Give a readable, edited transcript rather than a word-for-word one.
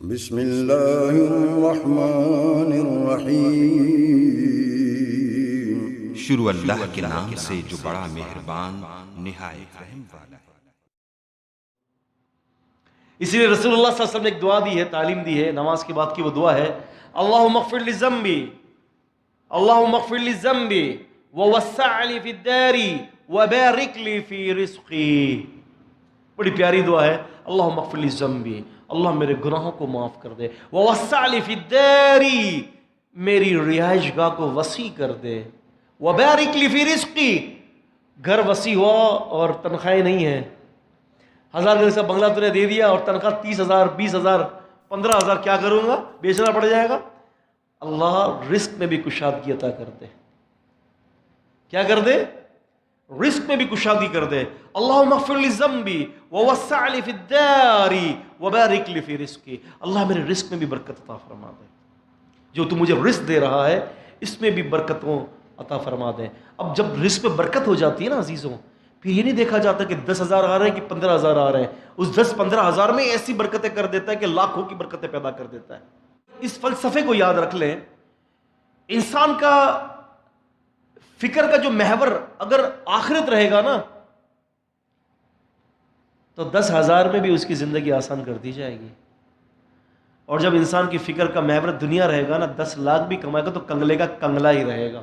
بسم اللہ الرحمن الرحیم۔ شروع اللہ کے نام سے جو بڑا مہربان نہایت رحم والا ہے۔ اسی لیے رسول اللہ صلی اللہ علیہ وسلم نے ایک دعا دی ہے، تعلیم دی ہے، نماز کے بعد کی وہ دعا ہے، اللہم اغفر لی ذنبی، اللہم اغفر لی ذنبی ووسع لی فی الداری وبارک لی فی رزقی۔ بڑی پیاری دعا ہے، اللہم اغفر لی ذنبی، اللہ میرے گناہوں کو معاف کر دے، ووسع لی فی الداری، میری رہائش گاہ کو وسیع کر دے، وبارک لی فی رزقی، گھر وسیع ہوا اور تنخواہیں نہیں ہیں، 1000 کا بنگلہ تو نے دے دیا اور تنخواہ 30,000 20,000 15,000 کیا کروں گا، بیچنا پڑ جائے گا۔ اللہ رزق میں بھی کشادگی عطا کر دے، کیا کر دے؟ رزق میں بھی کشادگی کر دے۔ اللہم اغفر لی ذنبی ووسع لی فی الداری وبارک لی فی رزقی، اللہ میرے رزق میں بھی برکت عطا فرما دے، جو تو مجھے رزق دے رہا ہے اس میں بھی برکتوں عطا فرما دے۔ اب جب رزق میں برکت ہو جاتی ہے نا عزیزوں، پھر یہ نہیں دیکھا جاتا کہ 10,000 آ رہے ہیں کہ 15,000 آ رہے ہیں، اس 10-15,000 میں ایسی برکتیں کر دیتا ہے کہ لاکھوں کی برکتیں پیدا کر دیتا ہے۔ اس فلسفے کو یاد رکھ لیں، انسان کا فکر کا جو محور اگر آخرت رہے گا نا تو 10,000 میں بھی اس کی زندگی آسان کر دی جائے گی، اور جب انسان کی فکر کا محور دنیا رہے گا نا، 10 لاکھ بھی کمائے گا تو کنگلے کا کنگلا ہی رہے گا۔